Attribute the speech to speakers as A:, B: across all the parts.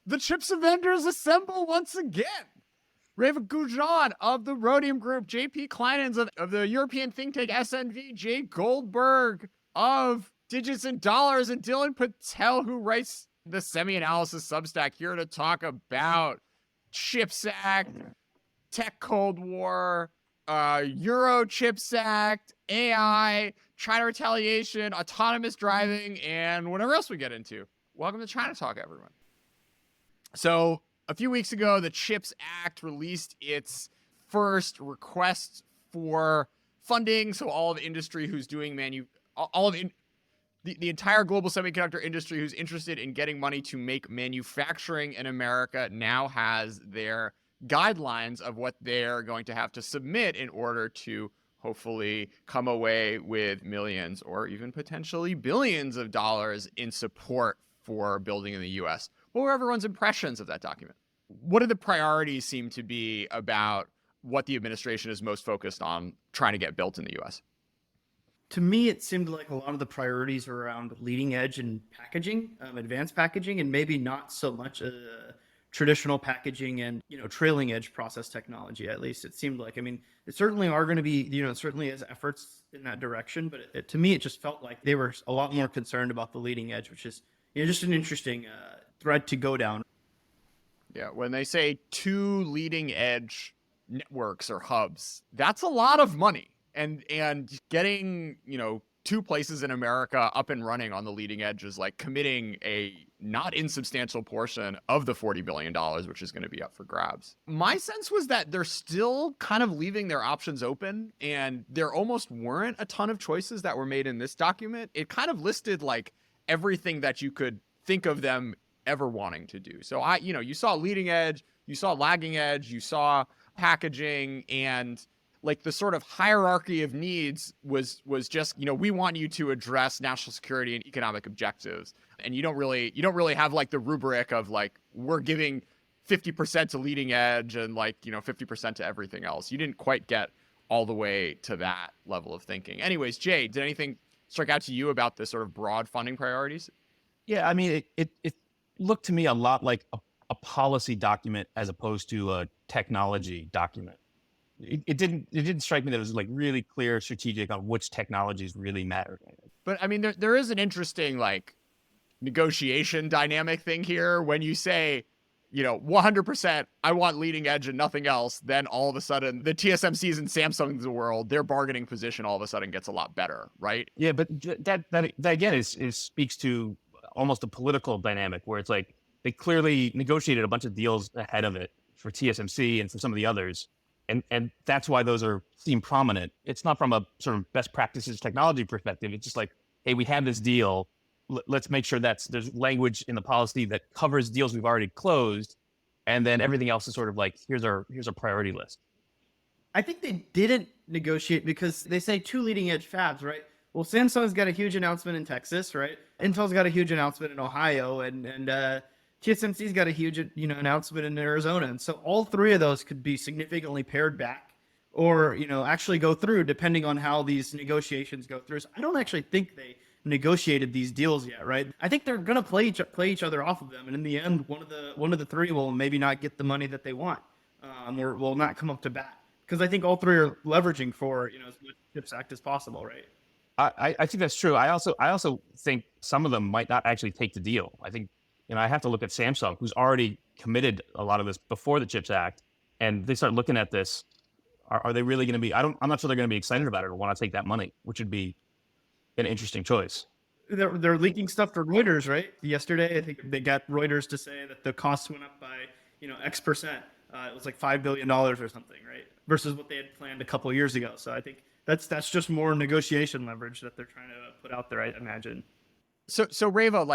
A: The chips Avengers assemble once again. Reva Gujan of the Rhodium Group, J.P. Kleinens of the European think tank SNV, Jay Goldberg of Digits and Dollars, and Dylan Patel, who writes the Semi-Analysis Substack, here to talk about CHIPS Act, Tech Cold War, Euro CHIPS Act, AI, China retaliation, autonomous driving, and whatever else we get into. Welcome to ChinaTalk, everyone. So, a few weeks ago, the CHIPS Act released its first request for funding. So all of industry who's doing the entire global semiconductor industry who's interested in getting money to make manufacturing in America now has their guidelines of what they're going to have to submit in order to hopefully come away with millions or even potentially billions of dollars in support for building in the U.S. What were everyone's impressions of that document? What do the priorities seem to be about what the administration is most focused on trying to get built in the U.S.?
B: To me, it seemed like a lot of the priorities are around leading edge and packaging, advanced packaging, and maybe not so much traditional packaging and, trailing edge process technology. At least it seemed like. I mean, it certainly are going to be, certainly has efforts in that direction. But to me, it just felt like they were a lot more concerned about the leading edge, which is just an interesting thread to go down.
A: Yeah, when they say 2 leading edge networks or hubs, that's a lot of money. And getting, 2 places in America up and running on the leading edge is like committing a not insubstantial portion of the $40 billion, which is going to be up for grabs. My sense was that they're still kind of leaving their options open, and there almost weren't a ton of choices that were made in this document. It kind of listed like everything that you could think of them ever wanting to do. So you saw leading edge, you saw lagging edge, you saw packaging, and like the sort of hierarchy of needs was just, we want you to address national security and economic objectives. And you don't really have like the rubric of like, we're giving 50% to leading edge and 50% to everything else. You didn't quite get all the way to that level of thinking. Anyways, Jay, did anything strike out to you about the sort of broad funding priorities?
C: Yeah, I mean, it looked to me a lot like a policy document as opposed to a technology document. It didn't strike me that it was like really clear strategic on which technologies really matter.
A: But I mean, there is an interesting like negotiation dynamic thing here when you say, 100% I want leading edge and nothing else. Then all of a sudden the TSMCs and Samsungs of the world, their bargaining position all of a sudden gets a lot better, right?
C: Yeah, but that again is speaks to almost a political dynamic where it's like they clearly negotiated a bunch of deals ahead of it for TSMC and for some of the others. And that's why those seem prominent. It's not from a sort of best practices technology perspective. It's just like, hey, we have this deal. Let's make sure there's language in the policy that covers deals we've already closed. And then everything else is sort of like, here's our priority list.
B: I think they didn't negotiate because they say 2 leading edge fabs, right? Well, Samsung's got a huge announcement in Texas, right? Intel's got a huge announcement in Ohio, and TSMC's got a huge, announcement in Arizona. And so all 3 of those could be significantly pared back or, actually go through depending on how these negotiations go through. So I don't actually think they negotiated these deals yet, right? I think they're going to play each other off of them. And in the end, one of the 3 will maybe not get the money that they want or will not come up to bat. Because I think all 3 are leveraging for, as much CHIPS Act as possible, right?
C: I think that's true. I also think some of them might not actually take the deal. I think, I have to look at Samsung, who's already committed a lot of this before the CHIPS Act, and they start looking at this. Are they really going to be? I'm not sure they're going to be excited about it or want to take that money, which would be an interesting choice.
B: They're leaking stuff to Reuters, right? Yesterday, I think they got Reuters to say that the costs went up by X percent. It was like $5 billion or something, right? Versus what they had planned a couple of years ago. So I think that's just more negotiation leverage that they're trying to put out there, I imagine.
A: So Reva,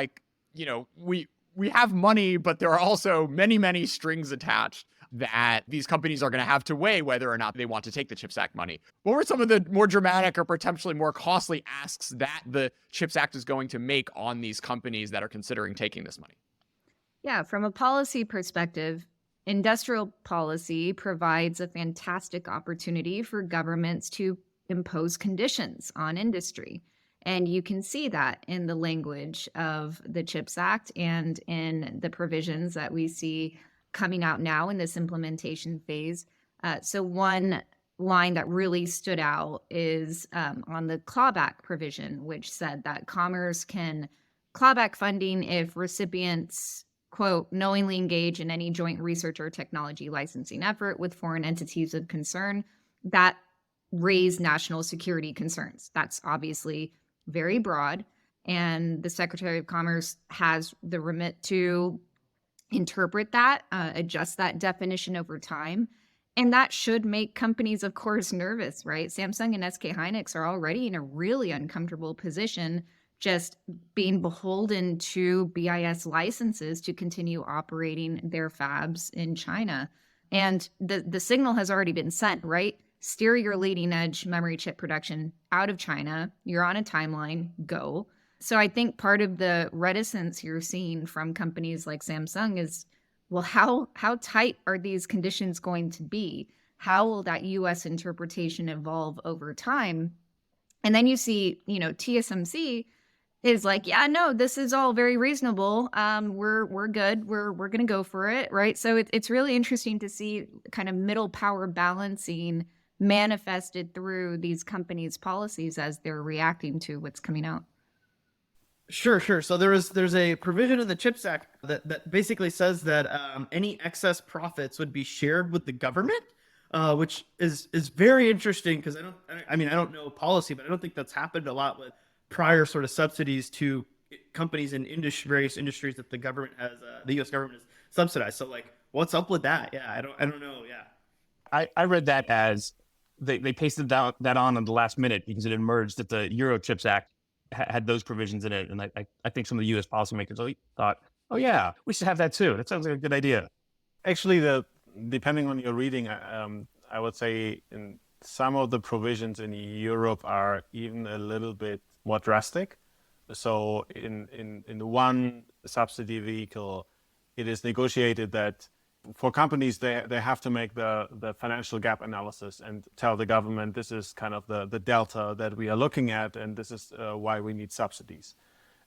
A: we have money, but there are also many, many strings attached that these companies are going to have to weigh whether or not they want to take the CHIPS Act money. What were some of the more dramatic or potentially more costly asks that the CHIPS Act is going to make on these companies that are considering taking this money?
D: Yeah, from a policy perspective, industrial policy provides a fantastic opportunity for governments to impose conditions on industry. And you can see that in the language of the CHIPS Act and in the provisions that we see coming out now in this implementation phase. So one line that really stood out is on the clawback provision, which said that Commerce can claw back funding if recipients, quote, knowingly engage in any joint research or technology licensing effort with foreign entities of concern that raise national security concerns. That's obviously very broad. And the Secretary of Commerce has the remit to interpret that, adjust that definition over time. And that should make companies, of course, nervous, right? Samsung and SK Hynix are already in a really uncomfortable position, just being beholden to BIS licenses to continue operating their fabs in China. And the signal has already been sent, right? Steer your leading edge memory chip production out of China. You're on a timeline, go. So I think part of the reticence you're seeing from companies like Samsung is, well, how tight are these conditions going to be? How will that US interpretation evolve over time? And then you see, TSMC is like, yeah, no, this is all very reasonable. We're good. We're gonna go for it, right? So it's really interesting to see kind of middle power balancing manifested through these companies' policies as they're reacting to what's coming out.
B: Sure. So there's a provision in the CHIPS Act that basically says that any excess profits would be shared with the government, which is very interesting because I don't know policy, but I don't think that's happened a lot with prior sort of subsidies to companies in various industries that the government has, the U.S. government has subsidized. So like, what's up with that? Yeah, I don't know. Yeah.
C: I read that as they pasted that on the last minute because it emerged that the Euro Chips Act had those provisions in it. And I think some of the U.S. policymakers thought, oh, yeah, we should have that too. That sounds like a good idea.
E: Actually, depending on your reading, I would say in some of the provisions in Europe are even a little bit more drastic. So in one subsidy vehicle, it is negotiated that for companies, they have to make the financial gap analysis and tell the government this is kind of the delta that we are looking at, and this is why we need subsidies.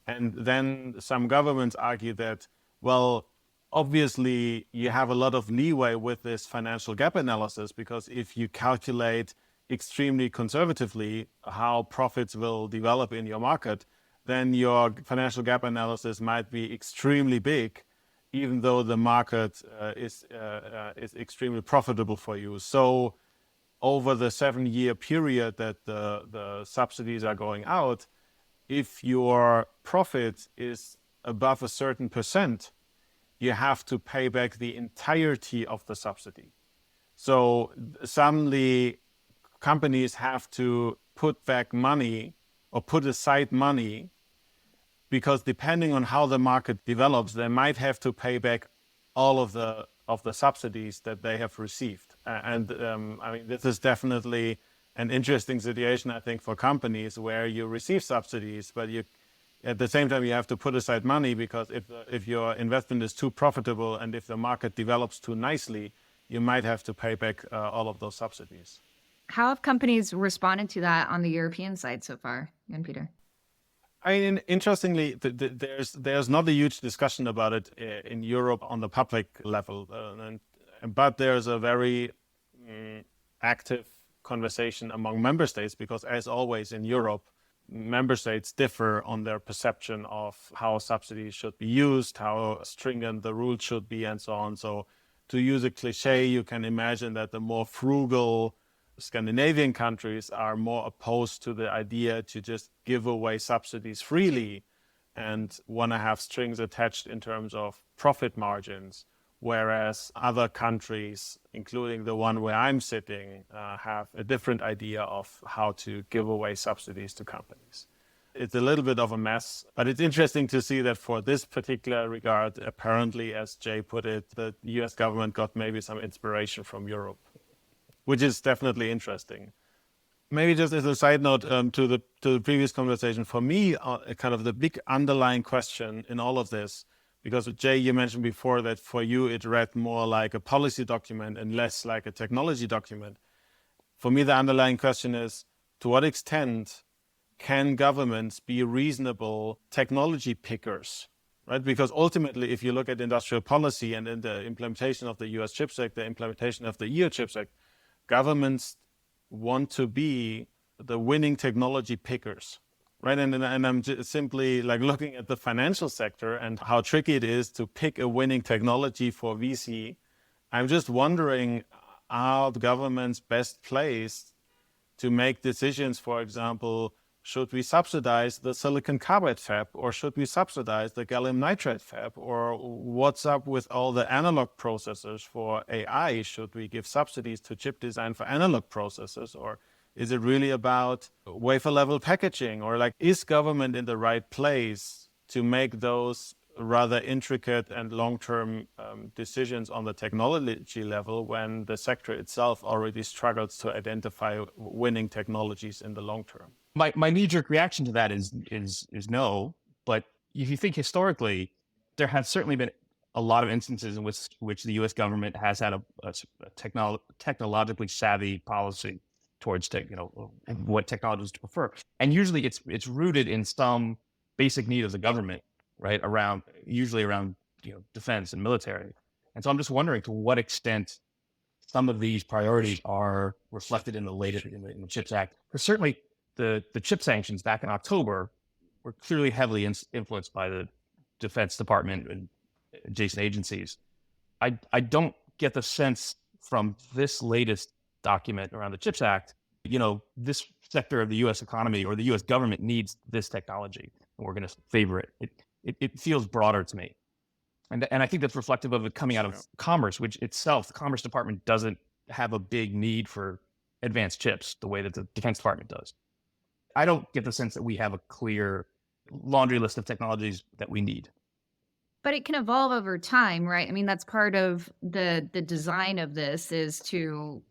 E: And then some governments argue that, well, obviously you have a lot of leeway with this financial gap analysis because if you calculate extremely conservatively how profits will develop in your market, then your financial gap analysis might be extremely big, even though the market is extremely profitable for you. So over the 7-year period that the subsidies are going out, if your profit is above a certain percent, you have to pay back the entirety of the subsidy. So suddenly companies have to put back money or put aside money because depending on how the market develops, they might have to pay back all of the subsidies that they have received. And I mean, this is definitely an interesting situation, I think, for companies where you receive subsidies, but at the same time you have to put aside money because if your investment is too profitable and if the market develops too nicely, you might have to pay back all of those subsidies.
D: How have companies responded to that on the European side so far, Jan Peter?
E: I mean, interestingly, there's not a huge discussion about it in Europe on the public level, but there's a very active conversation among member states because, as always in Europe, member states differ on their perception of how subsidies should be used, how stringent the rules should be, and so on. So, to use a cliche, you can imagine that the more frugal Scandinavian countries are more opposed to the idea to just give away subsidies freely and want to have strings attached in terms of profit margins, whereas other countries, including the one where I'm sitting, have a different idea of how to give away subsidies to companies. It's a little bit of a mess, but it's interesting to see that for this particular regard, apparently, as Jay put it, the US government got maybe some inspiration from Europe, which is definitely interesting. Maybe just as a side note to the previous conversation, for me, kind of the big underlying question in all of this, because Jay, you mentioned before that for you it read more like a policy document and less like a technology document. For me, the underlying question is, to what extent can governments be reasonable technology pickers, right? Because ultimately, if you look at industrial policy and in the implementation of the US CHIPS Act, the implementation of the EU CHIPS Act, governments want to be the winning technology pickers, right? And I'm just simply like looking at the financial sector and how tricky it is to pick a winning technology for VC. I'm just wondering, are the governments best placed to make decisions? For example, should we subsidize the silicon carbide fab, or should we subsidize the gallium nitride fab? Or what's up with all the analog processors for AI? Should we give subsidies to chip design for analog processors? Or is it really about wafer level packaging? Or like, is government in the right place to make those rather intricate and long-term decisions on the technology level when the sector itself already struggles to identify winning technologies in the long term?
C: My knee-jerk reaction to that is no. But if you think historically, there have certainly been a lot of instances in which the U.S. government has had a technologically savvy policy towards what technologies to prefer, and usually it's rooted in some basic need of the government, right? Usually around defense and military. And so I'm just wondering to what extent some of these priorities are reflected in the CHIPS Act. Because certainly the chip sanctions back in October were clearly heavily influenced by the Defense Department and adjacent agencies. I don't get the sense from this latest document around the CHIPS Act, this sector of the U.S. economy or the U.S. government needs this technology, and we're going to favor it. It feels broader to me. And I think that's reflective of it coming out of commerce, which itself, the Commerce Department doesn't have a big need for advanced chips the way that the Defense Department does. I don't get the sense that we have a clear laundry list of technologies that we need.
D: But it can evolve over time, right? I mean, that's part of the design of this, is to,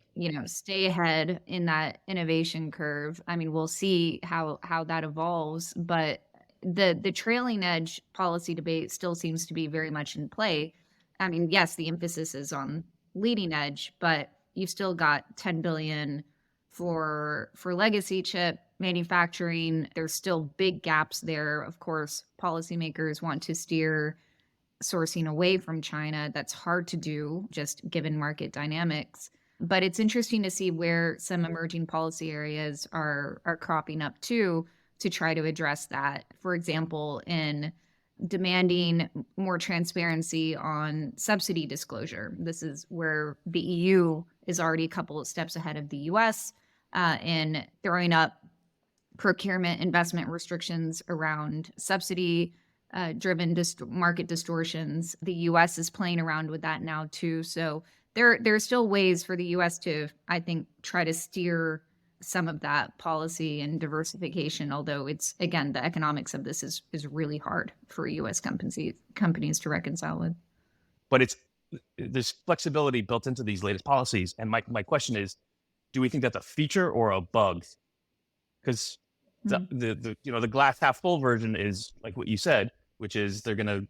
D: stay ahead in that innovation curve. I mean, we'll see how that evolves, but the trailing edge policy debate still seems to be very much in play. I mean, yes, the emphasis is on leading edge, but you've still got $10 billion for legacy chip manufacturing. There's still big gaps there. Of course, policymakers want to steer sourcing away from China. That's hard to do, just given market dynamics. But it's interesting to see where some emerging policy areas are cropping up too, to try to address that. For example, in demanding more transparency on subsidy disclosure. This is where the EU is already a couple of steps ahead of the US in throwing up procurement investment restrictions around subsidy driven market distortions. The US is playing around with that now too. So there are still ways for the US to, I think, try to steer some of that policy and diversification, although it's, again, the economics of this is really hard for US companies to reconcile with.
C: But there's flexibility built into these latest policies. And my question is, do we think that's a feature or a bug? Because the glass half full version is like what you said, which is they're going to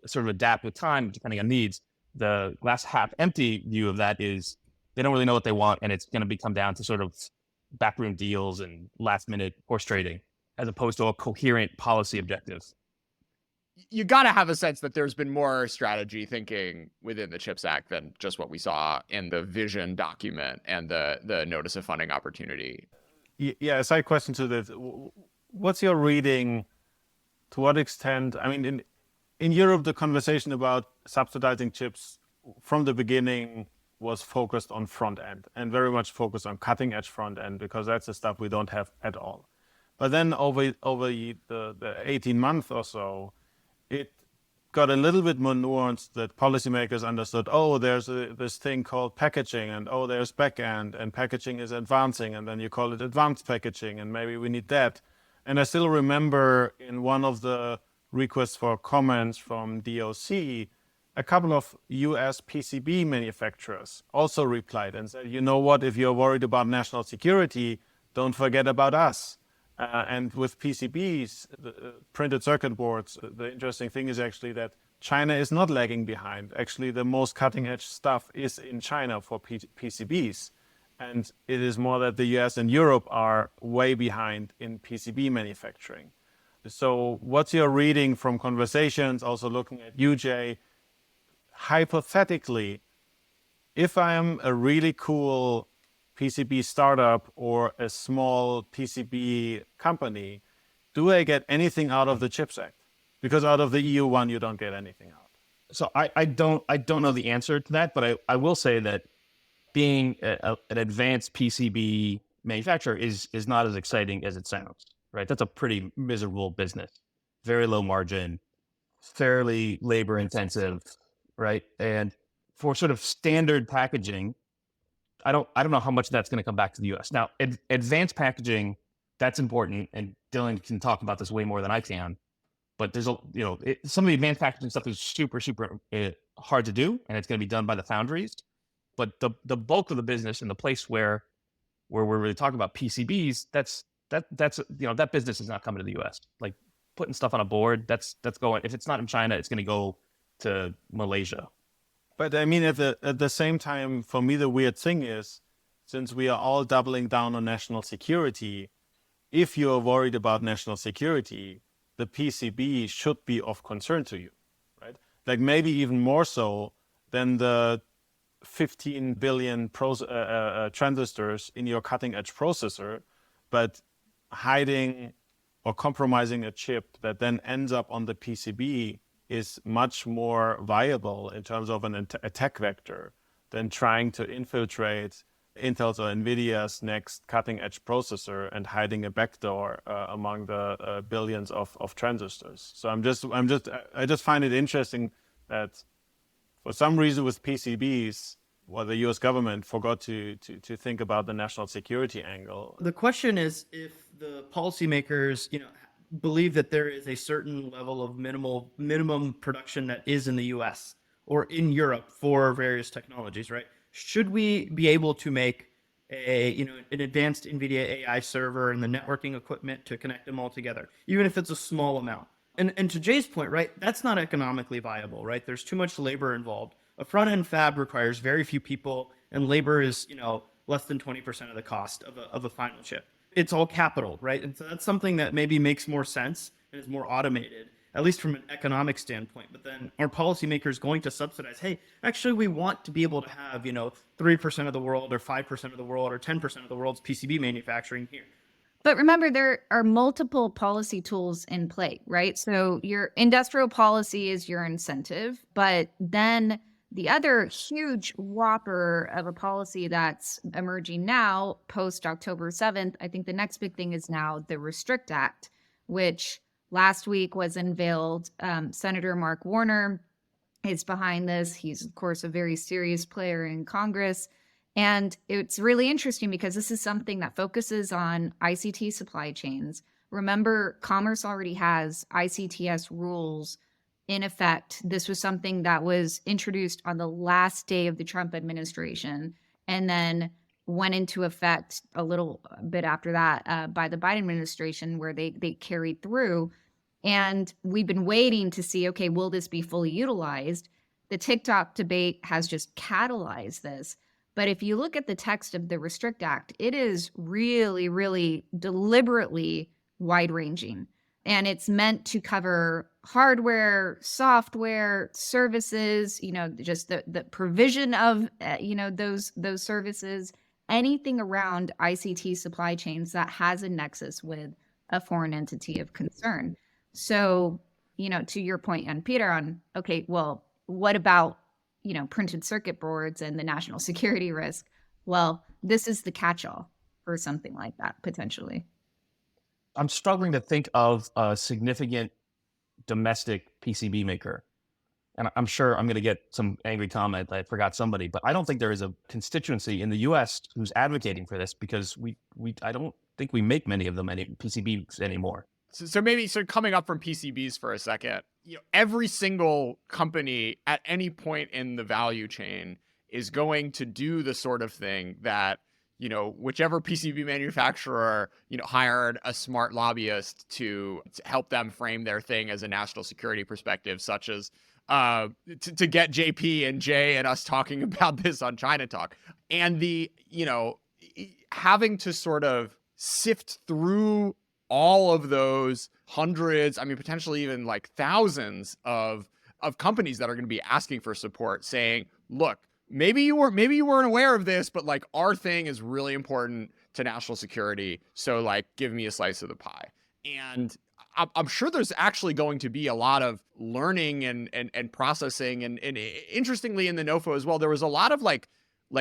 C: sort of adapt with time depending on needs. The glass half empty view of that is they don't really know what they want, and it's going to come down to sort of backroom deals and last minute horse trading, as opposed to a coherent policy objective.
A: You got to have a sense that there's been more strategy thinking within the CHIPS Act than just what we saw in the vision document and the notice of funding opportunity.
E: Yeah, a side question to this. What's your reading? To what extent? I mean, in Europe, the conversation about subsidizing chips from the beginning was focused on front end and very much focused on cutting edge front end, because that's the stuff we don't have at all. But then over the 18 months or so, it got a little bit more nuanced, that policymakers understood, there's this thing called packaging, and there's back end, and packaging is advancing, and then you call it advanced packaging, and maybe we need that. And I still remember in one of the requests for comments from DOC, a couple of US PCB manufacturers also replied and said, you know what, if you're worried about national security, don't forget about us. And with PCBs, printed circuit boards, the interesting thing is actually that China is not lagging behind. Actually, the most cutting edge stuff is in China for PCBs. And it is more that the US and Europe are way behind in PCB manufacturing. So what's your reading from conversations, also looking at UJ, hypothetically, if I am a really cool PCB startup or a small PCB company, do I get anything out of the CHIPS Act? Because out of the EU one, you don't get anything out.
C: So I don't know the answer to that, but I will say that being an advanced PCB manufacturer is not as exciting as it sounds, right? That's a pretty miserable business, very low margin, fairly labor intensive, right? And for sort of standard packaging, I don't know how much that's going to come back to the U.S. Now, advanced packaging, that's important, and Dylan can talk about this way more than I can. But there's some of the advanced packaging stuff is super hard to do, and it's going to be done by the foundries. But the bulk of the business and the place where we're really talking about PCBs, that's that business is not coming to the U.S. Like putting stuff on a board, that's going. If it's not in China, it's going to go to Malaysia.
E: But I mean, at the same time, for me, the weird thing is, since we are all doubling down on national security, if you are worried about national security, the PCB should be of concern to you, right? Like maybe even more so than the 15 billion transistors in your cutting edge processor, but hiding or compromising a chip that then ends up on the PCB is much more viable in terms of an attack vector than trying to infiltrate Intel's or Nvidia's next cutting edge processor and hiding a backdoor among the billions of transistors. So I just find it interesting that for some reason with PCBs, well, the US government forgot to think about the national security angle.
B: The question is if the policymakers, believe that there is a certain level of minimum production that is in the US or in Europe for various technologies, right? Should we be able to make an advanced NVIDIA AI server and the networking equipment to connect them all together, even if it's a small amount? And to Jay's point, right, that's not economically viable, right? There's too much labor involved. A front-end fab requires very few people, and labor is, less than 20% of the cost of a final chip. It's all capital, right? And so that's something that maybe makes more sense and is more automated, at least from an economic standpoint. But then are policymakers going to subsidize, hey, actually, we want to be able to have, 3% of the world or 5% of the world or 10% of the world's PCB manufacturing here?
D: But remember, there are multiple policy tools in play, right? So your industrial policy is your incentive, but then the other huge whopper of a policy that's emerging now, post October 7th, I think the next big thing is now the Restrict Act, which last week was unveiled. Senator Mark Warner is behind this. He's, of course, a very serious player in Congress. And it's really interesting because this is something that focuses on ICT supply chains. Remember, Commerce already has ICTS rules in effect. This was something that was introduced on the last day of the Trump administration and then went into effect a little bit after that by the Biden administration, where they carried through. And we've been waiting to see, okay, will this be fully utilized? The TikTok debate has just catalyzed this. But if you look at the text of the Restrict Act, it is really, really deliberately wide-ranging. And it's meant to cover hardware, software, services, just the provision of, those services, anything around ICT supply chains that has a nexus with a foreign entity of concern. So, to your point, and Peter, on, okay, well, what about, printed circuit boards and the national security risk? Well, this is the catch-all for something like that, potentially.
C: I'm struggling to think of a significant domestic PCB maker. And I'm sure I'm going to get some angry comment that I forgot somebody, but I don't think there is a constituency in the US who's advocating for this, because I don't think we make many of them, any PCBs anymore.
A: So maybe coming up from PCBs for a second, every single company at any point in the value chain is going to do the sort of thing that, whichever PCB manufacturer, hired a smart lobbyist to help them frame their thing as a national security perspective, such as to get JP and Jay and us talking about this on ChinaTalk. And having to sort of sift through all of those hundreds, I mean, potentially even like thousands of companies that are going to be asking for support, saying, look, maybe you weren't aware of this, but like our thing is really important to national security. So like, give me a slice of the pie. And I'm sure there's actually going to be a lot of learning and processing. And interestingly, in the NOFO as well, there was a lot of like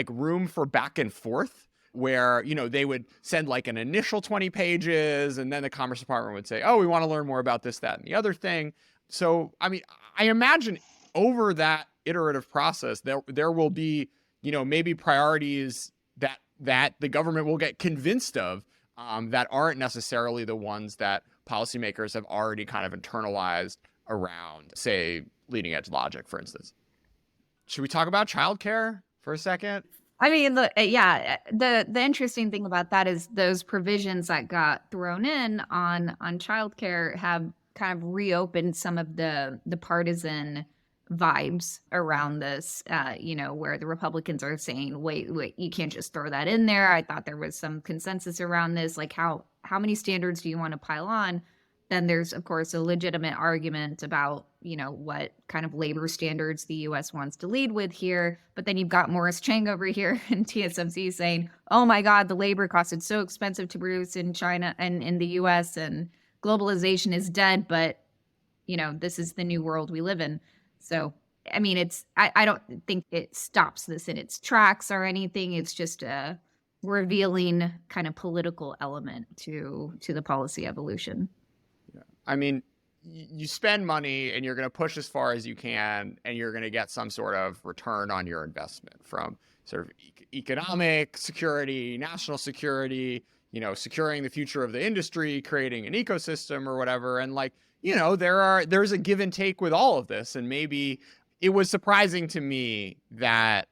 A: room for back and forth where, you know, they would send like an initial 20 pages and then the Commerce Department would say, oh, we want to learn more about this, that, and the other thing. So, I mean, I imagine over that iterative process, there will be, you know, maybe priorities that the government will get convinced of that aren't necessarily the ones that policymakers have already kind of internalized around, say, leading edge logic, for instance. Should we talk about childcare for a second?
D: I mean, the interesting thing about that is those provisions that got thrown in on childcare have kind of reopened some of the partisan vibes around this, you know, where the Republicans are saying, wait, you can't just throw that in there. I thought there was some consensus around this. Like, how many standards do you want to pile on? Then there's, of course, a legitimate argument about, you know, what kind of labor standards the U.S. wants to lead with here. But then you've got Morris Chang over here in TSMC saying, oh, my God, the labor cost is so expensive to produce in China and in the U.S. and globalization is dead. But, you know, this is the new world we live in. So, I mean, I don't think it stops this in its tracks or anything. It's just a revealing kind of political element to the policy evolution.
A: Yeah. I mean, you spend money and you're going to push as far as you can, and you're going to get some sort of return on your investment from sort of economic security, national security, you know, securing the future of the industry, creating an ecosystem or whatever. And like, you know, there's a give and take with all of this. And maybe it was surprising to me that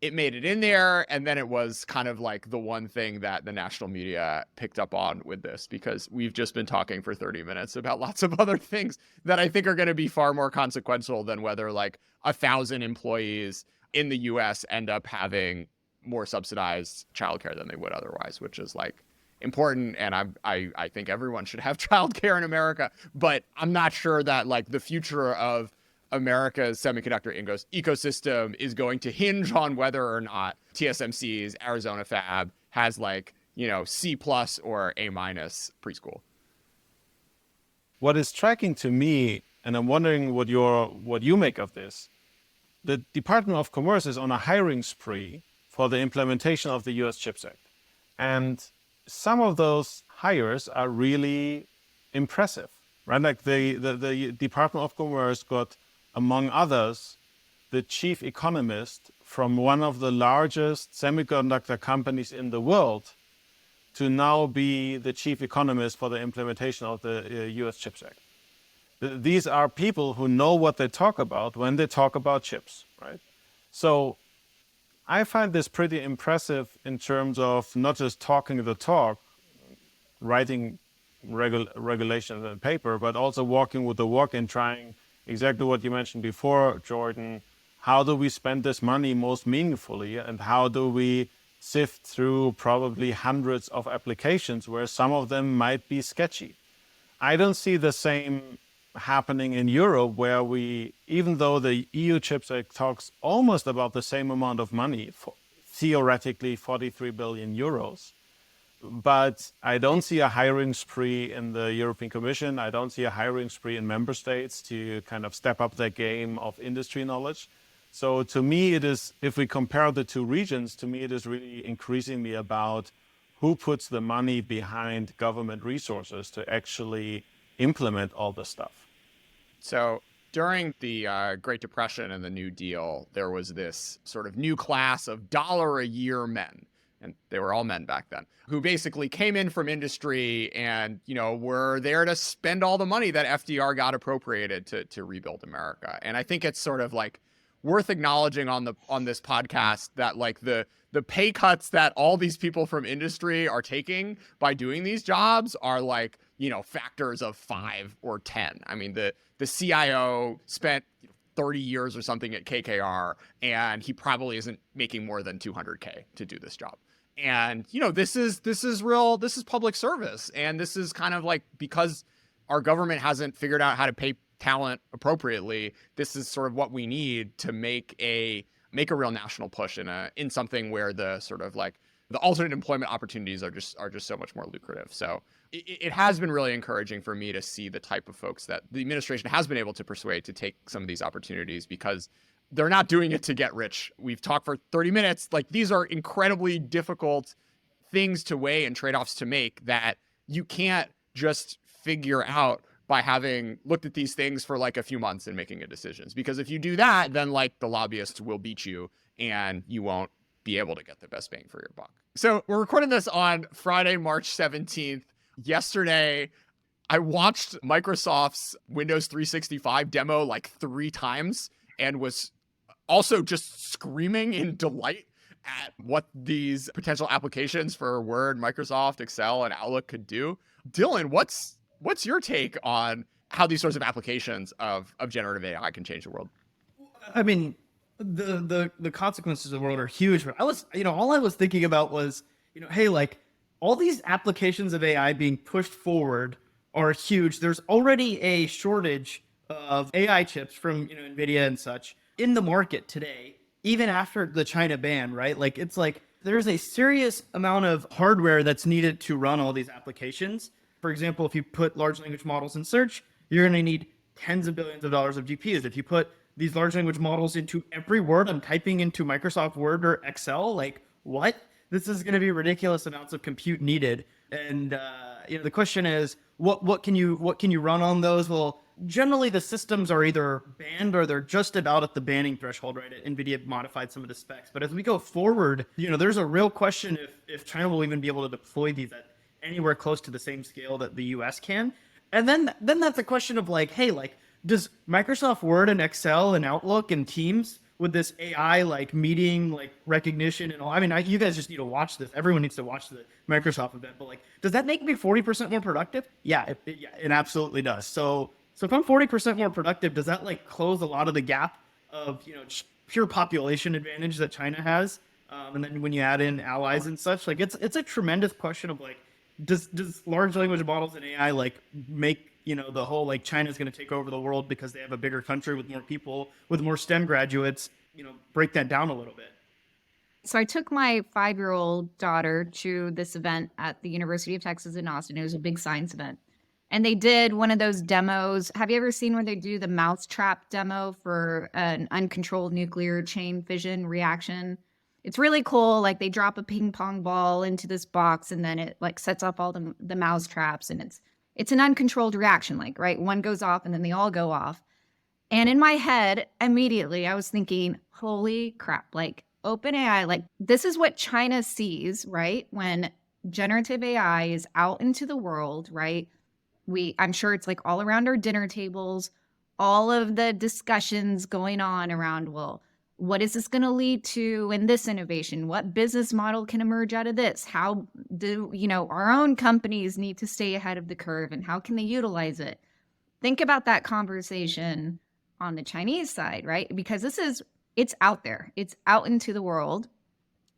A: it made it in there, and then it was kind of like the one thing that the national media picked up on with this, because we've just been talking for 30 minutes about lots of other things that I think are going to be far more consequential than whether like 1,000 employees in the US end up having more subsidized childcare than they would otherwise, which is like important. And I think everyone should have childcare in America, but I'm not sure that like the future of America's semiconductor ecosystem is going to hinge on whether or not TSMC's Arizona fab has like, you know, C+ or A- preschool.
E: What is striking to me, and I'm wondering what you make of this, the Department of Commerce is on a hiring spree for the implementation of the US CHIPS Act. And some of those hires are really impressive, right? Like the Department of Commerce got, among others, the chief economist from one of the largest semiconductor companies in the world to now be the chief economist for the implementation of the US CHIPS Act. These are people who know what they talk about when they talk about chips, right? So I find this pretty impressive in terms of not just talking the talk, writing regulations on paper, but also walking with the walk and trying exactly what you mentioned before, Jordan. How do we spend this money most meaningfully, and how do we sift through probably hundreds of applications where some of them might be sketchy? I don't see the same happening in Europe, where we, even though the EU CHIPS Act talks almost about the same amount of money, theoretically 43 billion euros, but I don't see a hiring spree in the European Commission. I don't see a hiring spree in member states to kind of step up their game of industry knowledge. So to me, it is, if we compare the two regions, to me, it is really increasingly about who puts the money behind government resources to actually implement all this stuff.
A: So during the Great Depression and the New Deal, there was this sort of new class of $1-a-year men, and they were all men back then, who basically came in from industry and, you know, were there to spend all the money that FDR got appropriated to rebuild America. And I think it's sort of like worth acknowledging on this podcast that like the pay cuts that all these people from industry are taking by doing these jobs are like, you know, factors of 5 or 10. I mean, the CIO spent 30 years or something at KKR, and he probably isn't making more than $200K to do this job. And this is public service, and this is kind of like, because our government hasn't figured out how to pay talent appropriately, this is sort of what we need to make a real national push in something where the sort of like the alternate employment opportunities are just so much more lucrative. So it has been really encouraging for me to see the type of folks that the administration has been able to persuade to take some of these opportunities, because they're not doing it to get rich. We've talked for 30 minutes. Like, these are incredibly difficult things to weigh and trade-offs to make that you can't just figure out by having looked at these things for like a few months and making a decisions. Because if you do that, then like the lobbyists will beat you and you won't be able to get the best bang for your buck. So we're recording this on Friday, March 17th. Yesterday, I watched Microsoft's Windows 365 demo like 3 times and was also just screaming in delight at what these potential applications for Word, Microsoft, Excel, and Outlook could do. Dylan, what's your take on how these sorts of applications of generative AI can change the world?
B: I mean, the consequences of the world are huge. But all I was thinking about was, hey, like, all these applications of AI being pushed forward are huge. There's already a shortage of AI chips from NVIDIA and such in the market today, even after the China ban, right? Like, it's like there's a serious amount of hardware that's needed to run all these applications. For example, if you put large language models in search, you're going to need tens of billions of dollars of GPUs. If you put these large language models into every word I'm typing into Microsoft Word or Excel, like, what? This is going to be ridiculous amounts of compute needed. And the question is, what can you run on those? Well, generally the systems are either banned or they're just about at the banning threshold, right? NVIDIA modified some of the specs. But as we go forward, there's a real question if China will even be able to deploy these at anywhere close to the same scale that the US can. And then that's a question of like, hey, like, does Microsoft Word and Excel and Outlook and Teams with this AI like meeting like recognition and all? I mean, you guys just need to watch this. Everyone needs to watch the Microsoft event. But like, does that make me 40% more productive? Yeah, it absolutely does. So if I'm 40% more productive, does that like close a lot of the gap of just pure population advantage that China has? And then when you add in allies and such, like it's a tremendous question of like, does large language models and AI like make the whole like China's going to take over the world because they have a bigger country with more people, with more STEM graduates, break that down a little bit.
D: So I took my 5-year-old daughter to this event at the University of Texas in Austin. It was a big science event. And they did one of those demos. Have you ever seen where they do the mousetrap demo for an uncontrolled nuclear chain fission reaction? It's really cool. Like, they drop a ping pong ball into this box and then it like sets up all the mouse traps, and it's an uncontrolled reaction, like, right? One goes off and then they all go off. And in my head, immediately I was thinking, holy crap, like OpenAI, like this is what China sees, right? When generative AI is out into the world, right? I'm sure it's like all around our dinner tables, all of the discussions going on around, well, what is this going to lead to in this innovation? What business model can emerge out of this? How do, our own companies need to stay ahead of the curve, and how can they utilize it? Think about that conversation on the Chinese side, right? Because it's out there. It's out into the world.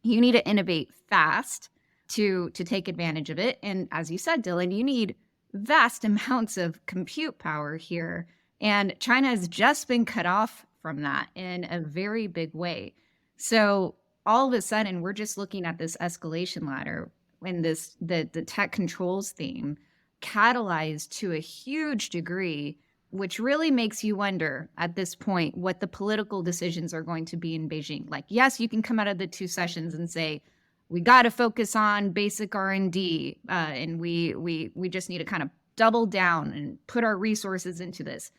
D: You need to innovate fast to take advantage of it. And as you said, Dylan, you need vast amounts of compute power here. And China has just been cut off from that in a very big way. So all of a sudden, we're just looking at this escalation ladder when the tech controls theme catalyzed to a huge degree, which really makes you wonder at this point what the political decisions are going to be in Beijing. Like, yes, you can come out of the 2 sessions and say, we got to focus on basic R&D, and we just need to kind of double down and put our resources into this.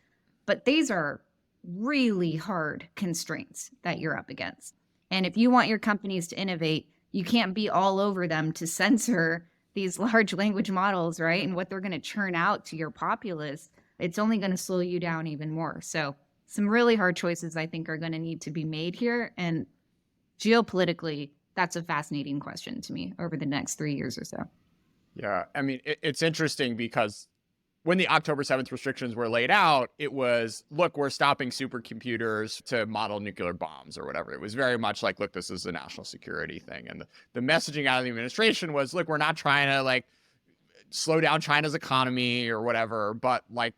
D: But these are really hard constraints that you're up against. And if you want your companies to innovate, you can't be all over them to censor these large language models, right? And what they're going to churn out to your populace. It's only going to slow you down even more. So some really hard choices, I think, are going to need to be made here. And geopolitically, that's a fascinating question to me over the next 3 years or so.
A: Yeah, I mean, it's interesting because when the October 7th restrictions were laid out, it was, look, we're stopping supercomputers to model nuclear bombs or whatever. It was very much like, look, this is a national security thing. And the messaging out of the administration was, look, we're not trying to like slow down China's economy or whatever, but like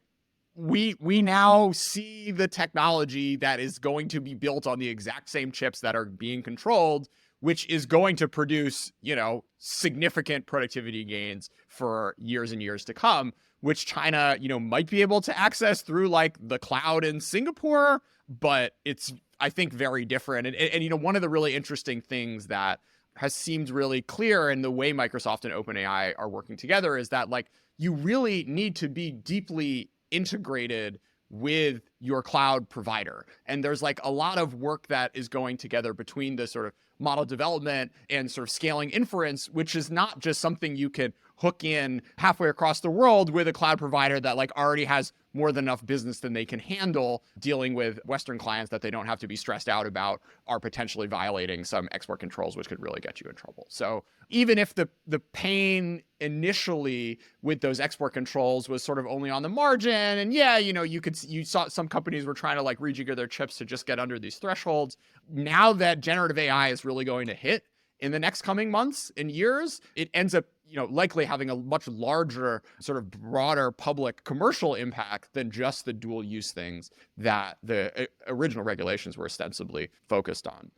A: we now see the technology that is going to be built on the exact same chips that are being controlled, which is going to produce, you know, significant productivity gains for years and years to come, which China, you know, might be able to access through like the cloud in Singapore, but it's, I think, very different. And you know, one of the really interesting things that has seemed really clear in the way Microsoft and OpenAI are working together is that like you really need to be deeply integrated with your cloud provider. And there's like a lot of work that is going together between the sort of model development and sort of scaling inference, which is not just something you can hook in halfway across the world with a cloud provider that like already has more than enough business than they can handle dealing with Western clients that they don't have to be stressed out about are potentially violating some export controls, which could really get you in trouble. So even if the pain initially with those export controls was sort of only on the margin, and yeah, you know, you saw some companies were trying to like rejigger their chips to just get under these thresholds. Now that generative AI is really going to hit in the next coming months and years, it ends up, you know, likely having a much larger, sort of broader public commercial impact than just the dual use things that the original regulations were ostensibly focused on.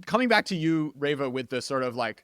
A: Coming back to you, Reva, with the sort of like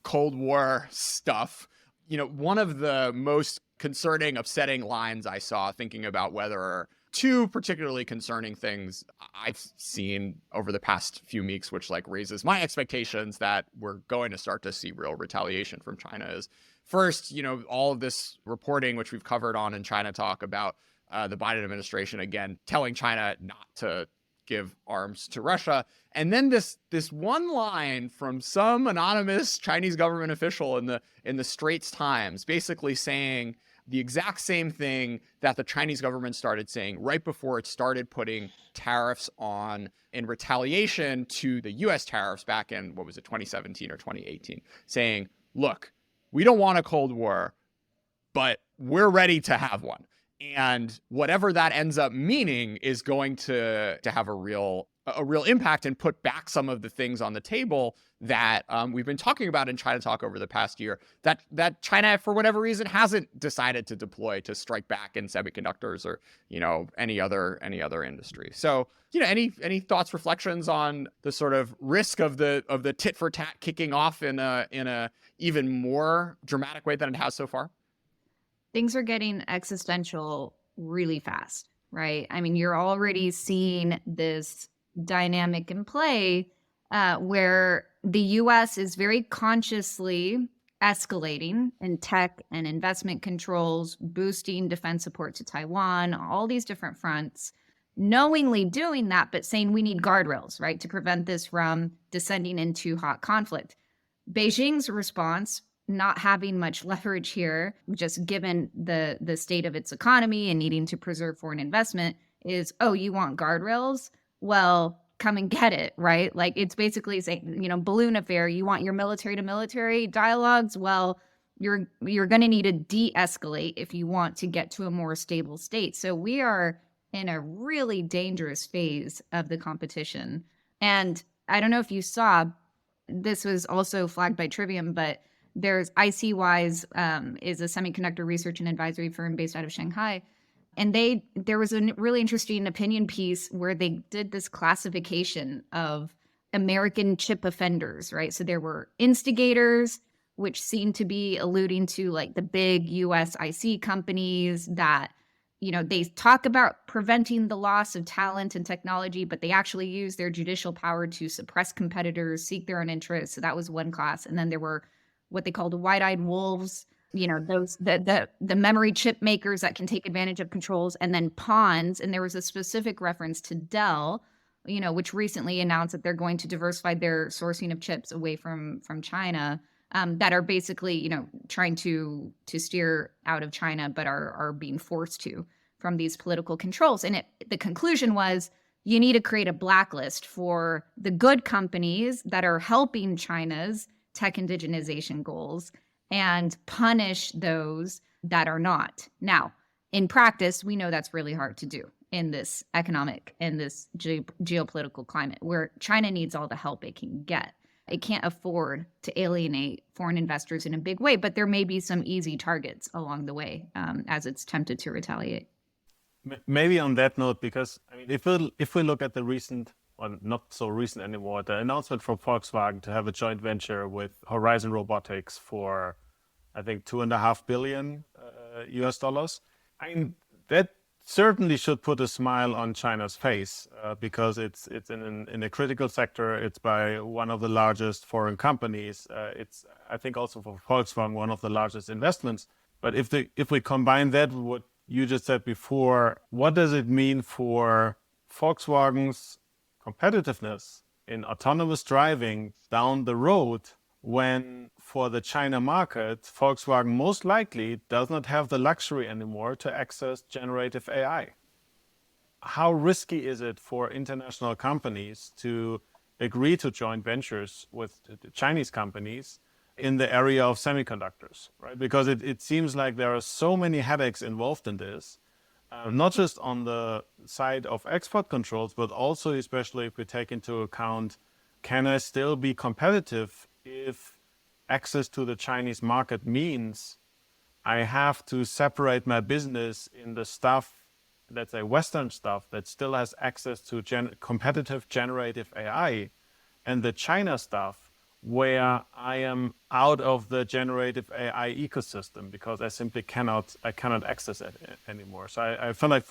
A: Cold War stuff, you know, one of the most concerning, upsetting lines I saw thinking about whether two particularly concerning things I've seen over the past few weeks, which like raises my expectations that we're going to start to see real retaliation from China, is first, you know, all of this reporting, which we've covered on in ChinaTalk about the Biden administration, again, telling China not to give arms to Russia. And then this one line from some anonymous Chinese government official in the Straits Times, basically saying the exact same thing that the Chinese government started saying right before it started putting tariffs on in retaliation to the US tariffs back in, 2017 or 2018, saying, look, we don't want a Cold War, but we're ready to have one. And whatever that ends up meaning is going to have a real impact and put back some of the things on the table that we've been talking about in ChinaTalk over the past year that China, for whatever reason, hasn't decided to deploy to strike back in semiconductors or, you know, any other industry. So, you know, any thoughts, reflections on the sort of risk of the tit for tat kicking off in a even more dramatic way than it has so far?
D: Things are getting existential really fast, right? I mean, you're already seeing this dynamic in play where the US is very consciously escalating in tech and investment controls, boosting defense support to Taiwan, all these different fronts, knowingly doing that, but saying we need guardrails, right, to prevent this from descending into hot conflict. Beijing's response, not having much leverage here, just given the state of its economy and needing to preserve foreign investment, is, oh, you want guardrails? Well, come and get it, right? Like, it's basically saying, you know, balloon affair, you want your military to military dialogues? Well, you're going to need to de-escalate if you want to get to a more stable state. So we are in a really dangerous phase of the competition. And I don't know if you saw, this was also flagged by Trivium, but there's ICWise is a semiconductor research and advisory firm based out of Shanghai. And there was a really interesting opinion piece where they did this classification of American chip offenders, right? So there were instigators, which seemed to be alluding to like the big US IC companies that, you know, they talk about preventing the loss of talent and technology, but they actually use their judicial power to suppress competitors, seek their own interests. So that was one class. And then there were what they called wide-eyed wolves, you know, those the memory chip makers that can take advantage of controls, and then pawns. And there was a specific reference to Dell, you know, which recently announced that they're going to diversify their sourcing of chips away from China, that are basically, you know, trying to steer out of China, but are being forced to from these political controls. And the conclusion was, you need to create a blacklist for the good companies that are helping China's tech indigenization goals and punish those that are not. Now, In practice, we know that's really hard to do in this economic and this geopolitical climate where China needs all the help it can get. It can't afford to alienate foreign investors in a big way, but there may be some easy targets along the way as it's tempted to retaliate.
E: Maybe on that note, because I mean, if we look at the recent, well, not so recent anymore, the announcement from Volkswagen to have a joint venture with Horizon Robotics for, I think, $2.5 billion US. I mean, that certainly should put a smile on China's face because it's in a critical sector. It's by one of the largest foreign companies. It's, I think, also for Volkswagen, one of the largest investments. But if we combine that with what you just said before, what does it mean for Volkswagen's competitiveness in autonomous driving down the road when for the China market, Volkswagen most likely does not have the luxury anymore to access generative AI? How risky is it for international companies to agree to joint ventures with Chinese companies in the area of semiconductors, right? Because it seems like there are so many headaches involved in this, not just on the side of export controls, but also especially if we take into account, can I still be competitive if access to the Chinese market means I have to separate my business in the stuff, let's say Western stuff, that still has access to competitive generative AI, and the China stuff where I am out of the generative AI ecosystem because I simply cannot access it anymore. So I feel like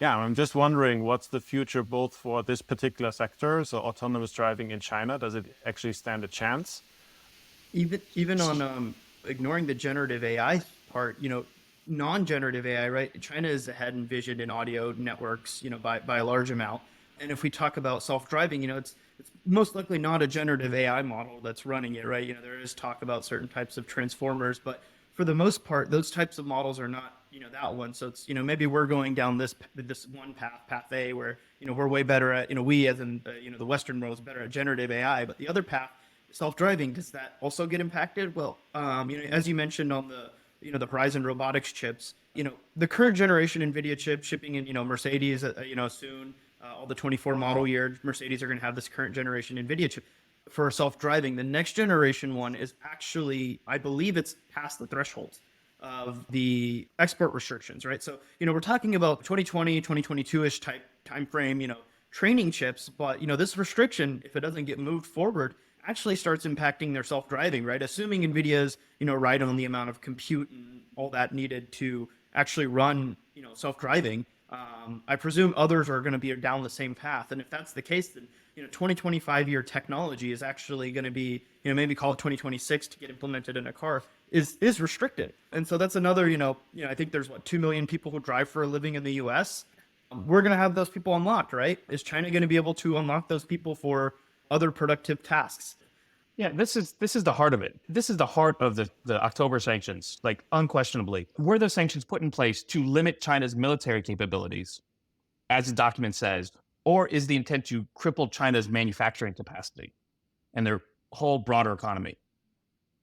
E: I'm just wondering what's the future both for this particular sector, so autonomous driving in China, does it actually stand a chance?
B: Even on ignoring the generative AI part, non-generative AI, right? China is ahead in vision and audio networks, by a large amount. And if we talk about self-driving, it's most likely not a generative AI model that's running it, right? There is talk about certain types of transformers, but for the most part, those types of models are not, that one. So it's, maybe we're going down this one path A, where, we're way better at, we as in, the Western world is better at generative AI, but the other path, self-driving, does that also get impacted? Well, as you mentioned on the, the Horizon Robotics chips, the current generation NVIDIA chip shipping in, Mercedes, soon, all the 24 model year Mercedes are going to have this current generation NVIDIA chip for self-driving. The next generation one is actually, I believe it's past the thresholds of the export restrictions, right? So, we're talking about 2020, 2022-ish type timeframe, training chips, but, this restriction, if it doesn't get moved forward, actually starts impacting their self-driving, right? Assuming NVIDIA's, right on the amount of compute and all that needed to actually run, self-driving, I presume others are going to be down the same path. And if that's the case, then, 2025 year technology is actually going to be, maybe call it 2026 to get implemented in a car is restricted. And so that's another, I think there's 2 million people who drive for a living in the US. We're going to have those people unlocked, right? Is China going to be able to unlock those people for other productive tasks?
C: Yeah, this is the heart of it. This is the heart of the October sanctions, like unquestionably. Were those sanctions put in place to limit China's military capabilities, as the document says, or is the intent to cripple China's manufacturing capacity and their whole broader economy?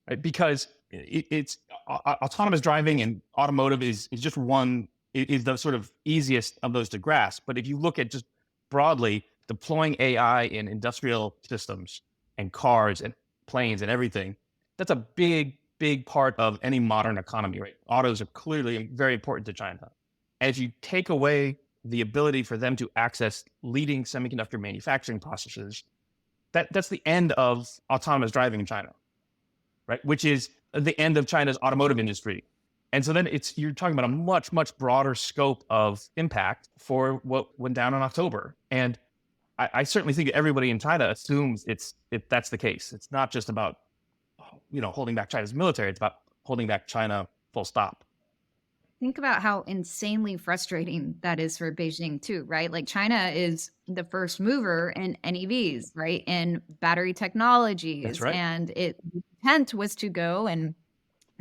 C: Right? Because it's autonomous driving and automotive is just one, is the sort of easiest of those to grasp. But if you look at just broadly deploying AI in industrial systems and cars and planes and everything, that's a big part of any modern economy, right? Autos are clearly very important to China. As you take away the ability for them to access leading semiconductor manufacturing processes, that's the end of autonomous driving in China, right? Which is the end of China's automotive industry. And so then you're talking about a much broader scope of impact for what went down in October. And I certainly think everybody in China assumes that's the case. It's not just about, holding back China's military. It's about holding back China full stop.
D: Think about how insanely frustrating that is for Beijing too, right? Like China is the first mover in NEVs, right? In battery technologies.
C: That's right.
D: And the intent was to go and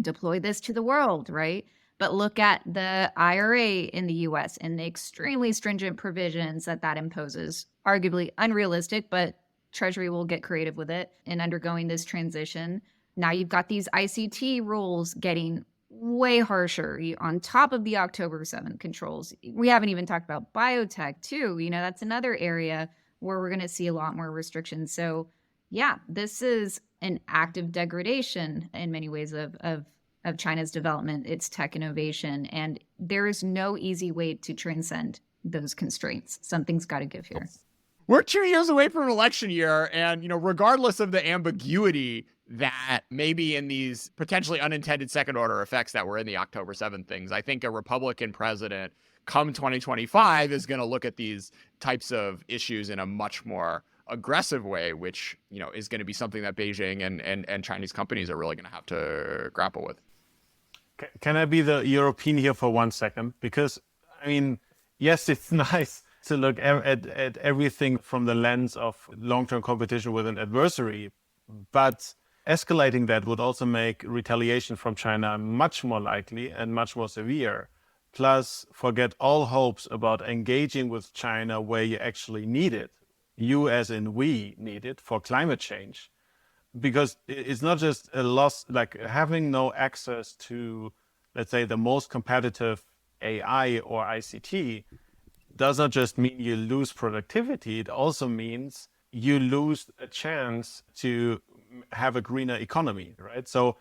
D: deploy this to the world, right? But look at the IRA in the US and the extremely stringent provisions that imposes. Arguably unrealistic, but Treasury will get creative with it in undergoing this transition. Now you've got these ICT rules getting way harsher on top of the October 7th controls. We haven't even talked about biotech too. That's another area where we're going to see a lot more restrictions. So yeah, this is an active degradation in many ways of China's development, its tech innovation. And there is no easy way to transcend those constraints. Something's got to give here.
A: We're 2 years away from an election year, and regardless of the ambiguity that maybe in these potentially unintended second order effects that were in the October 7th things, I think a Republican president come 2025 is going to look at these types of issues in a much more aggressive way, which is going to be something that Beijing and Chinese companies are really going to have to grapple with.
E: Can I be the European here for 1 second? Because yes, it's nice to look at everything from the lens of long-term competition with an adversary, but escalating that would also make retaliation from China much more likely and much more severe. Plus, forget all hopes about engaging with China where you actually need it. You as in we need it for climate change. Because it's not just a loss, like having no access to, let's say, the most competitive AI or ICT does not just mean you lose productivity, it also means you lose a chance to have a greener economy, right? So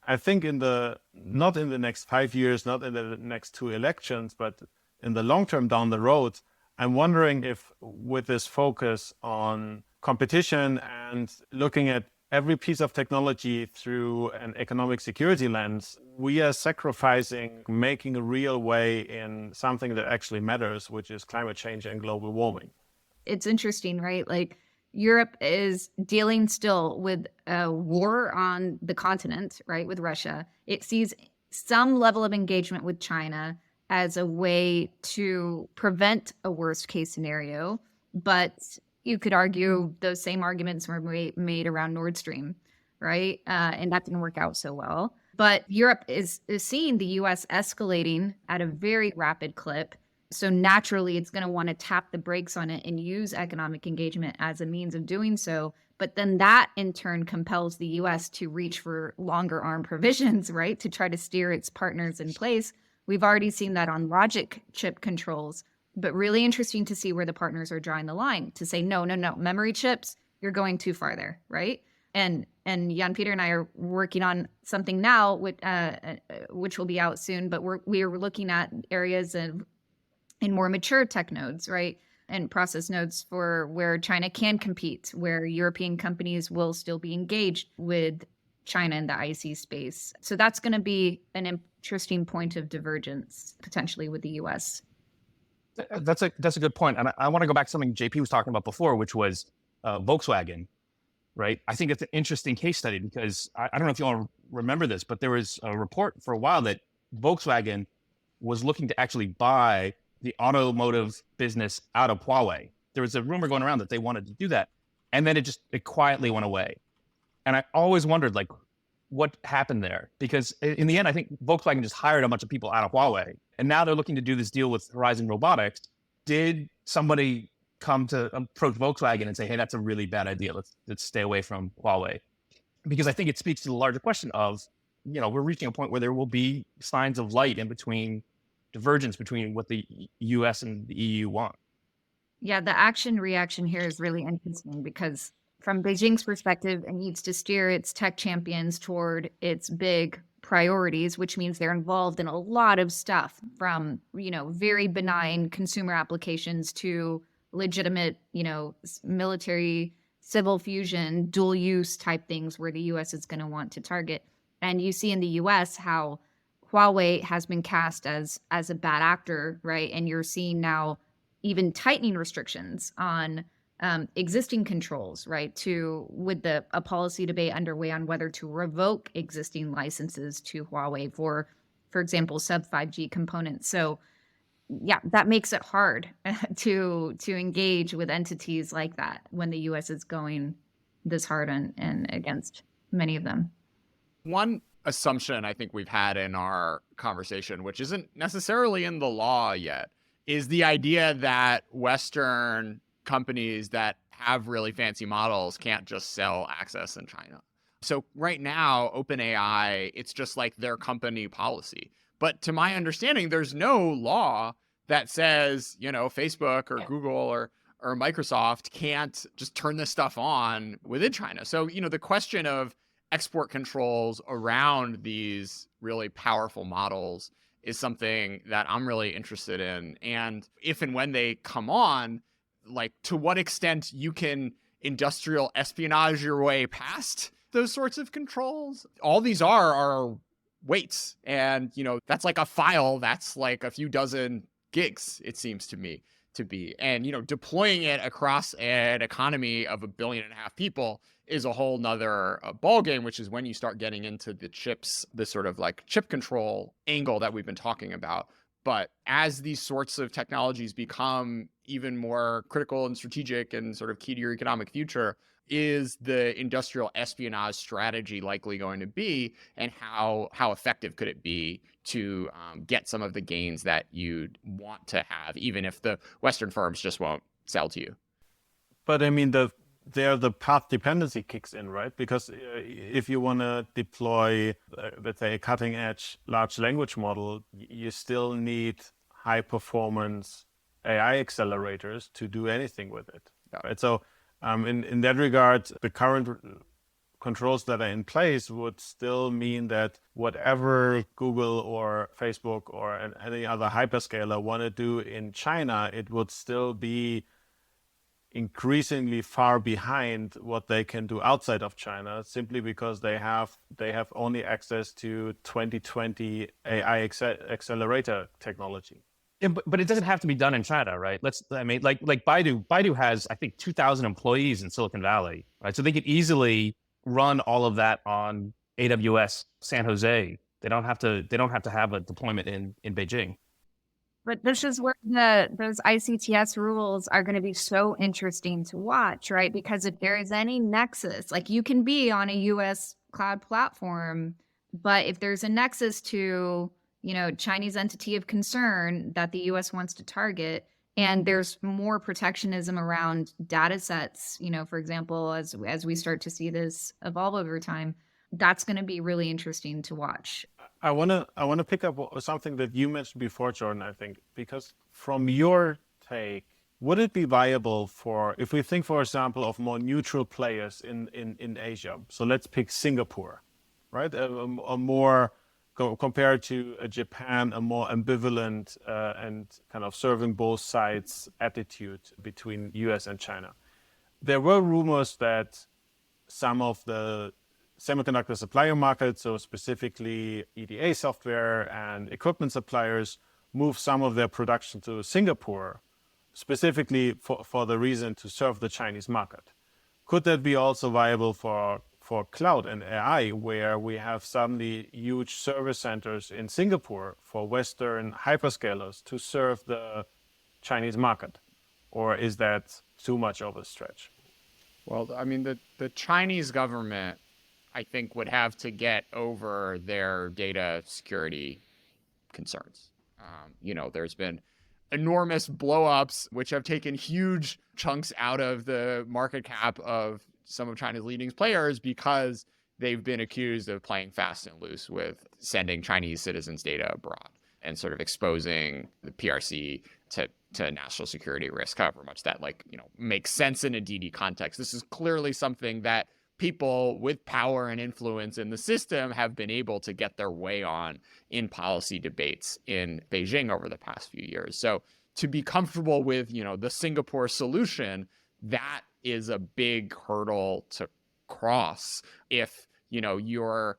E: I think not in the next 5 years, not in the next 2 elections, but in the long term down the road, I'm wondering if with this focus on competition and looking at every piece of technology through an economic security lens, we are sacrificing making a real way in something that actually matters, which is climate change and global warming.
D: It's interesting, right? Like Europe is dealing still with a war on the continent, right, with Russia. It sees some level of engagement with China as a way to prevent a worst case scenario, but you could argue those same arguments were made around Nord Stream, right? And that didn't work out so well. But Europe is seeing the US escalating at a very rapid clip. So naturally, it's going to want to tap the brakes on it and use economic engagement as a means of doing so. But then that in turn compels the US to reach for longer arm provisions, right? To try to steer its partners in place. We've already seen that on logic chip controls. But really interesting to see where the partners are drawing the line to say, no, memory chips, you're going too far there, right? And Jan Peter and I are working on something now, which will be out soon, but we are looking at areas in more mature tech nodes, right? And process nodes for where China can compete, where European companies will still be engaged with China in the IC space. So that's going to be an interesting point of divergence potentially with the US.
C: That's a good point. And I want to go back to something JP was talking about before, which was Volkswagen, right? I think it's an interesting case study because I don't know if you all remember this, but there was a report for a while that Volkswagen was looking to actually buy the automotive business out of Huawei. There was a rumor going around that they wanted to do that. And then it quietly went away. And I always wondered, like, what happened there? Because in the end, I think Volkswagen just hired a bunch of people out of Huawei. And now they're looking to do this deal with Horizon Robotics. Did somebody come to approach Volkswagen and say, hey, that's a really bad idea. Let's stay away from Huawei? Because I think it speaks to the larger question of, we're reaching a point where there will be signs of light in between divergence between what the US and the EU want.
D: Yeah, the action reaction here is really interesting because from Beijing's perspective, it needs to steer its tech champions toward its big priorities, which means they're involved in a lot of stuff from, very benign consumer applications to legitimate, military, civil fusion, dual use type things where the US is going to want to target. And you see in the US how Huawei has been cast as a bad actor, right? And you're seeing now even tightening restrictions on existing controls, right? With a policy debate underway on whether to revoke existing licenses to Huawei for example, sub 5G components. So yeah, that makes it hard to engage with entities like that when the US is going this hard and against many of them.
A: One assumption I think we've had in our conversation, which isn't necessarily in the law yet, is the idea that Western companies that have really fancy models can't just sell access in China. So right now, OpenAI, it's just like their company policy. But to my understanding, there's no law that says, Facebook or Google or Microsoft can't just turn this stuff on within China. So, the question of export controls around these really powerful models is something that I'm really interested in. And if and when they come on, like, to what extent you can industrial espionage your way past those sorts of controls. All these are weights. And, that's like a file that's like a few dozen gigs, it seems to me to be. And, deploying it across an economy of 1.5 billion people is a whole nother ballgame, which is when you start getting into the chips, the sort of like chip control angle that we've been talking about. But as these sorts of technologies become even more critical and strategic and sort of key to your economic future, is the industrial espionage strategy likely going to be, and how effective could it be to get some of the gains that you'd want to have, even if the Western firms just won't sell to you?
E: But I mean, the path dependency kicks in, right? Because if you want to deploy, let's say, a cutting edge large language model, you still need high performance AI accelerators to do anything with it.
A: Yeah.
E: Right? So in that regard, the current controls that are in place would still mean that whatever Google or Facebook or any other hyperscaler want to do in China, it would still be increasingly far behind what they can do outside of China, simply because they have only access to 2020 AI accelerator technology.
C: Yeah, but it doesn't have to be done in China, right? Like Baidu has, I think, 2,000 employees in Silicon Valley, right? So they could easily run all of that on AWS San Jose. They don't have to have a deployment in Beijing.
D: But this is where those ICTS rules are going to be so interesting to watch, right? Because if there is any nexus, like, you can be on a US cloud platform, but if there's a nexus to, Chinese entity of concern that the US wants to target, and there's more protectionism around data sets, for example, as we start to see this evolve over time, that's going to be really interesting to watch.
E: I wanna pick up something that you mentioned before, Jordan, I think, because from your take, would it be viable if we think, for example, of more neutral players in Asia? So let's pick Singapore, right? A more, compared to Japan, a more ambivalent and kind of serving both sides attitude between US and China. There were rumors that some of the semiconductor supplier market, so specifically EDA software and equipment suppliers, move some of their production to Singapore, specifically for the reason to serve the Chinese market. Could that be also viable for cloud and AI, where we have suddenly huge service centers in Singapore for Western hyperscalers to serve the Chinese market? Or is that too much of a stretch?
A: Well, I mean, the Chinese government, I think, would have to get over their data security concerns. There's been enormous blowups, which have taken huge chunks out of the market cap of some of China's leading players, because they've been accused of playing fast and loose with sending Chinese citizens' data abroad and sort of exposing the PRC to national security risk, however much that makes sense in a DD context. This is clearly something that people with power and influence in the system have been able to get their way on in policy debates in Beijing over the past few years. So to be comfortable with, the Singapore solution, that is a big hurdle to cross if, you're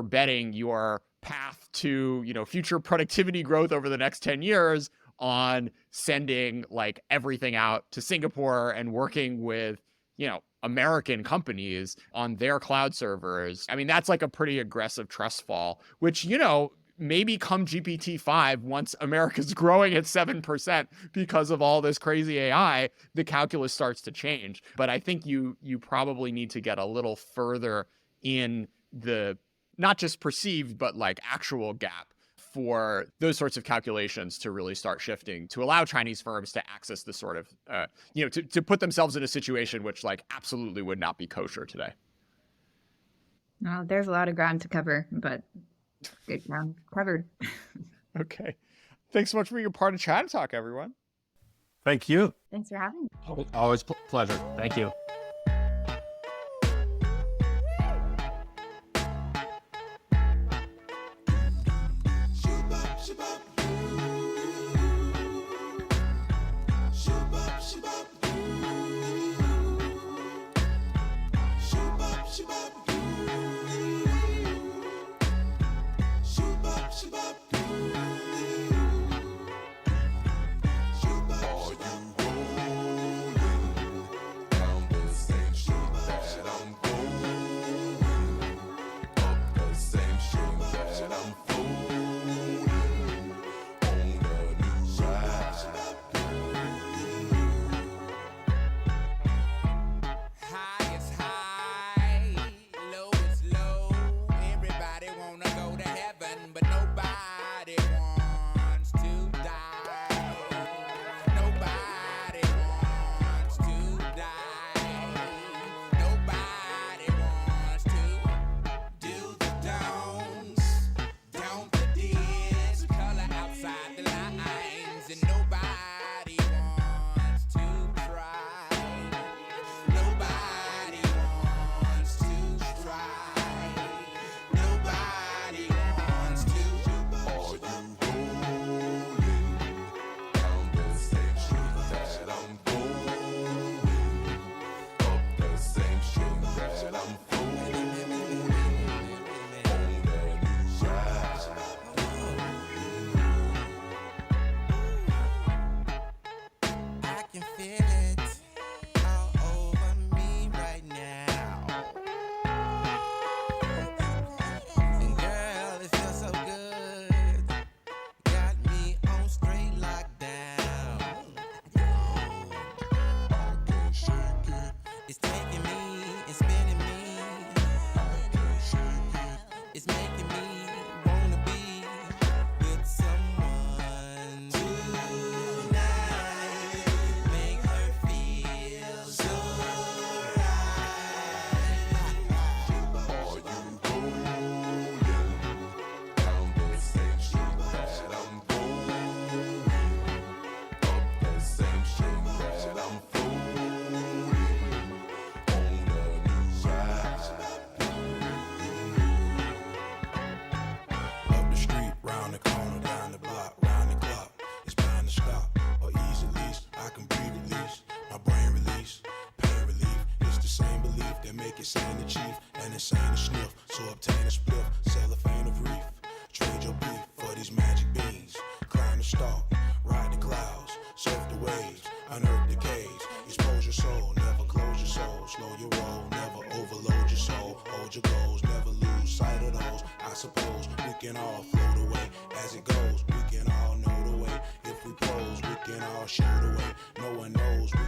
A: betting your path to, future productivity growth over the next 10 years on sending everything out to Singapore and working with, American companies on their cloud servers. I mean, that's like a pretty aggressive trust fall, which, maybe come GPT-5, once America's growing at 7% because of all this crazy AI, the calculus starts to change. But I think you probably need to get a little further in the not just perceived, but actual gap for those sorts of calculations to really start shifting, to allow Chinese firms to access the sort of, to put themselves in a situation which absolutely would not be kosher today.
D: Well, there's a lot of ground to cover, but good ground covered.
A: Okay. Thanks so much for your part of ChinaTalk, everyone.
E: Thank you.
D: Thanks for having me.
C: Always pleasure. Thank you.
F: Make it sane to chief and insane to sniff. So obtain a spliff, cellophane of reef. Trade your beef for these magic beans. Climb the stalk, ride the clouds, surf the waves, unearth the caves. Expose your soul, never close your soul. Slow your roll, never overload your soul. Hold your goals, never lose sight of those. I suppose we can all float away as it goes. We can all know the way. If we pose, we can all show the way. No one knows. We